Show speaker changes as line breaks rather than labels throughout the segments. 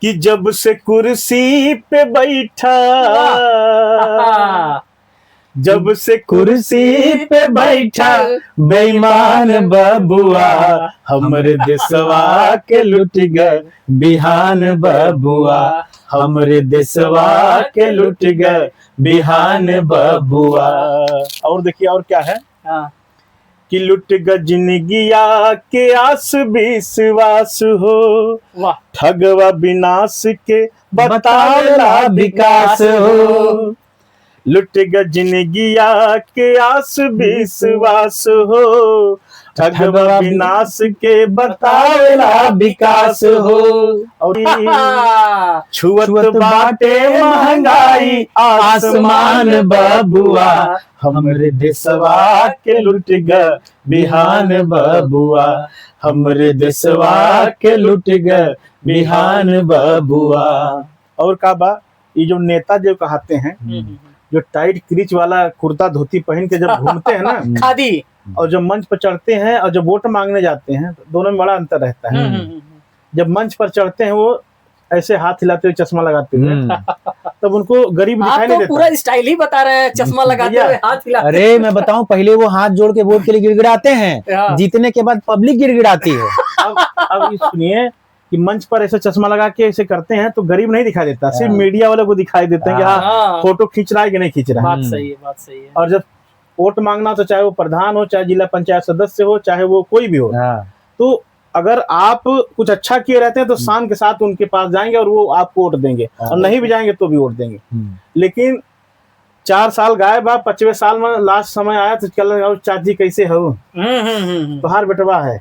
कि जब से कुर्सी पे बैठा, जब से कुर्सी पे बैठा बेईमान बबुआ, हमरे देशवा के लुट गए बिहान बबुआ, हमरे देशवा के लुट गए बिहान बबुआ। और देखिए और क्या है, कि लुट गजनगिया के आस विश्वास हो, ठगवा विनाश के बतावला विकास हो। लुट गजनगिया के आस विश्वास हो, ठगवा विनाश के बतावला विकास हो। और छुअत बाटे महंगाई आसमान बबुआ, हमरे देशवा के लुट गए बिहान बबुआ, हमरे देशवा के लुट गए बिहान बबुआ। और का बा, ये जो नेता जो कहते हैं, जो टाइट क्रीच वाला कुर्ता धोती पहन के जब घूमते हैं ना
खादी,
और जब मंच पर चढ़ते हैं और जब वोट मांगने जाते हैं, तो दोनों में बड़ा अंतर रहता है। जब मंच पर चढ़ते हैं वो ऐसे हाथ हिलाते हुए चश्मा लगाते हुए, तब उनको गरीब दिखाई नहीं देता।
पूरा स्टाइल ही बता रहे हैं, चश्मा लगाते हुए हाथ हिलाते।
अरे मैं बताऊं, पहले वो हाथ जोड़ के वोट के लिए गिड़गिड़ाते हैं, जीतने के बाद पब्लिक गिड़गिड़ाती है।
अब सुनिए कि मंच पर ऐसे चश्मा लगा के ऐसे करते हैं तो गरीब नहीं दिखाई देता, सिर्फ मीडिया वाले को दिखाई देते हैं कि हाँ फोटो खींच रहा है कि नहीं खींच रहा है।
बात सही है, बात सही है।
और जब वोट मांगना, तो चाहे वो प्रधान हो, चाहे जिला पंचायत सदस्य हो, चाहे वो कोई भी हो, तो अगर आप कुछ अच्छा किए रहते हैं तो शान के साथ उनके पास जाएंगे और वो आपको वोट देंगे, और नहीं भी जाएंगे तो भी वोट देंगे। लेकिन 4 साल गायब, 5वें साल में लास्ट समय आया तो चल चाची कैसे हो, तुम्हार बेटवा है,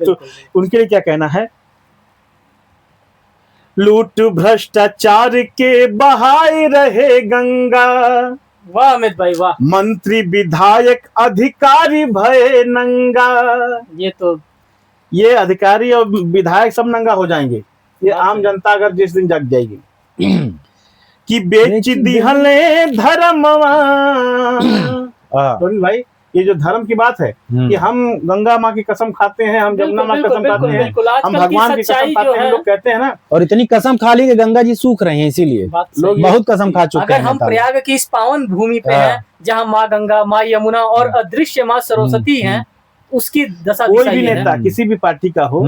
तो उनके लिए क्या कहना है। लूट भ्रष्टाचार के बहाए रहे गंगा,
वाह अमित भाई वाह।
मंत्री विधायक अधिकारी भय नंगा। ये अधिकारी और विधायक सब नंगा हो जाएंगे, ये आम जनता अगर जिस दिन जग जाएगी। कि बेच दिहले धर्मवा, भाई ये जो धर्म की बात है कि हम गंगा माँ की कसम खाते हैं, हम जमुना माँ की कसम खाते हैं, हम भगवान की कसम खाते हैं, लोग कहते हैं ना।
और इतनी कसम खा ली कि गंगा जी सूख रहे हैं, इसीलिए लोग बहुत कसम खा चुके हैं।
अगर हम प्रयाग की इस पावन भूमि पे हैं, जहाँ माँ गंगा, माँ यमुना और अदृश्य माँ सरस्वती हैं, उसकी दशा
कोई भी नेता किसी भी पार्टी का हो,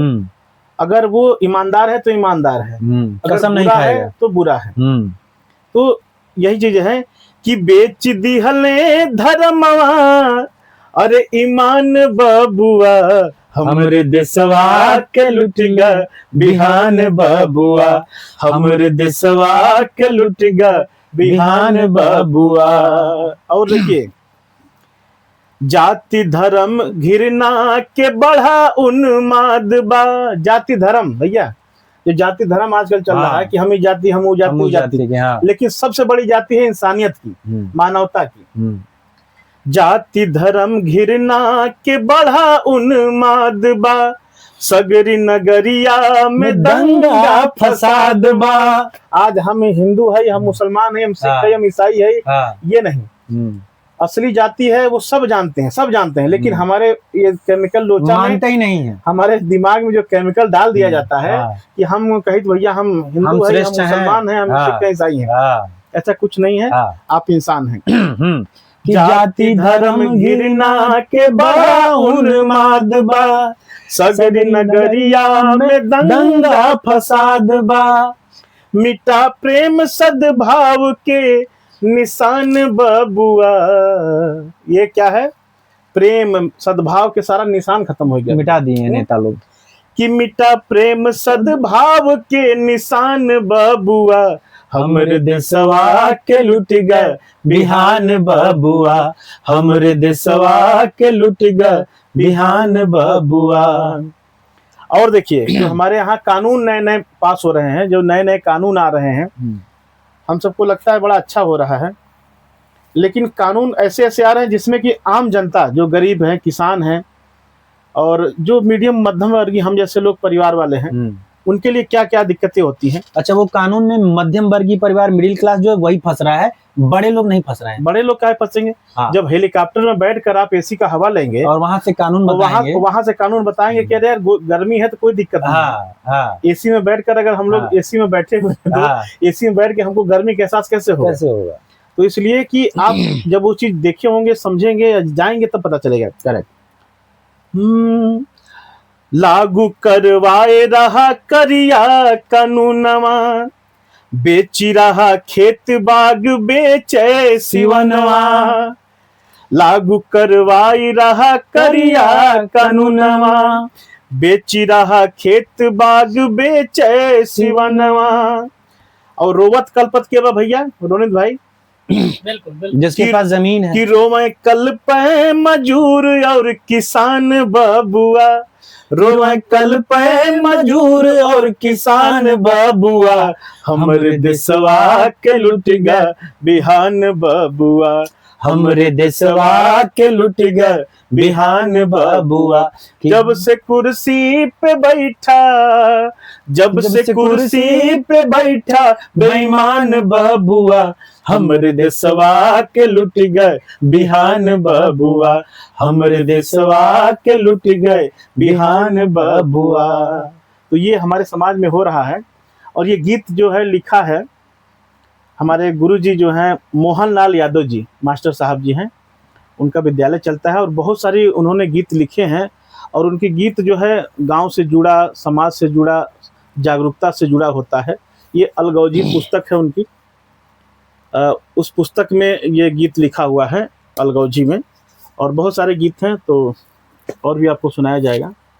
अगर वो ईमानदार है तो ईमानदार है,
कसम नहीं खाएगा
तो बुरा है। तो यही चीज है कि बेच दिहले धर्मवा, अरे ईमान बबुआ, हमरे देशवा के लुट गए बिहान बबुआ, हमरे देशवा के लुट गए बिहान बबुआ। और देखिए, जाति धर्म घृणा के बढ़ा उन्माद बा। जाति धर्म, भैया जो जाति धर्म आजकल चल रहा है कि हम ही जाति, हम वो जाति, वो जाति, लेकिन सबसे बड़ी जाति है इंसानियत की, मानवता की। जाति धर्म घृणा के बढ़ा उन्माद बा, सगरी नगरिया में दंगा फसाद बा। आज हम हिंदू है, हम मुसलमान है, हम सिख है, हम ईसाई है, ये नहीं। असली जाति है वो सब जानते हैं, सब जानते हैं, लेकिन हमारे ये केमिकल लोचा
मानते ही नहीं है।
हमारे दिमाग में जो केमिकल डाल दिया जाता है कि हम कहीं तो भैया हम हिंदू है, हम मुसलमान है, हम सिख ईसाई है, ऐसा कुछ नहीं है। आप इंसान हैं। जाति धर्म घृणा के बड़ा उन्माद बा, सगरी नगरिया में दंगा फसाद बा, मिटा प्रेम सद्भाव के निशान बबुआ। ये क्या है, प्रेम सद्भाव के सारा निशान खत्म हो गया,
मिटा दिए हैं नेता लोग।
कि मिटा प्रेम सद्भाव के निशान बबुआ, हमरे देशवा के लुट गए बिहान बबुआ, हमरे देशवा के लुट गए बिहान बबुआ। और देखिए, जो हमारे यहाँ कानून नए नए पास हो रहे हैं, जो नए नए कानून आ रहे हैं, हम सबको लगता है बड़ा अच्छा हो रहा है, लेकिन कानून ऐसे ऐसे आ रहे हैं जिसमें कि आम जनता, जो गरीब हैं, किसान हैं, और जो मीडियम मध्यम वर्गीय हम जैसे लोग परिवार वाले हैं, उनके लिए क्या क्या दिक्कतें होती हैं।
अच्छा, वो कानून में मध्यम वर्गीय परिवार, मिडिल क्लास जो है वही फंस रहा है, बड़े लोग नहीं फंस रहे हैं।
बड़े लोग क्या फंसेंगे?
हाँ।
जब हेलीकॉप्टर में बैठकर आप एसी का हवा लेंगे
और वहां से कानून बताएंगे,
वहां से कानून बताएंगे कि अरे यार गर्मी है तो कोई दिक्कत नहीं है।
हाँ हाँ
एसी में बैठकर अगर हम लोग
हाँ।
एसी में बैठे हुए हैं
हाँ,
तो एसी में बैठ के हमको गर्मी का एहसास कैसे होगा?
कैसे होगा?
तो इसलिए कि आप जब वो चीज देखे होंगे, समझेंगे, जाएंगे तब पता चलेगा।
करेक्ट।
लागू करवाए रहा करिया कानूनवा, बेची रहा खेत बाग बेचे सिवनवा। लागू करवाई रहा करिया कानूनवा, बेची रहा खेत बाग बेचे सिवनवा। और रोवत कलपत के बा भैया रोनित भाई,
बिल्कुल बिल्कुल।
जिसके पास जमीन है
कि रोवे कल पे मजूर और किसान बबुआ, रोवे कल पे मजूर और किसान बबुआ, हमरे देशवा के लुट गा बिहान बबुआ, हमरे देशवा के लुट गा बिहान बबुआ। जब से कुर्सी पे बैठा, जब से कुर्सी पे बैठा बेईमान बबुआ, हमरे देशवा के लुट गए बिहान बबुआ, हमरे देशवा के लुट गए बिहान बबुआ। तो ये हमारे समाज में हो रहा है। और ये गीत जो है लिखा है हमारे गुरुजी जो हैं मोहन लाल यादव जी, मास्टर साहब जी हैं, उनका विद्यालय चलता है और बहुत सारी उन्होंने गीत लिखे हैं। और उनके गीत जो है गांव से जुड़ा, समाज से जुड़ा, जागरूकता से जुड़ा होता है। ये अलगौजी पुस्तक है उनकी, उस पुस्तक में ये गीत लिखा हुआ है अलगौजी में। और बहुत सारे गीत हैं तो और भी आपको सुनाया जाएगा।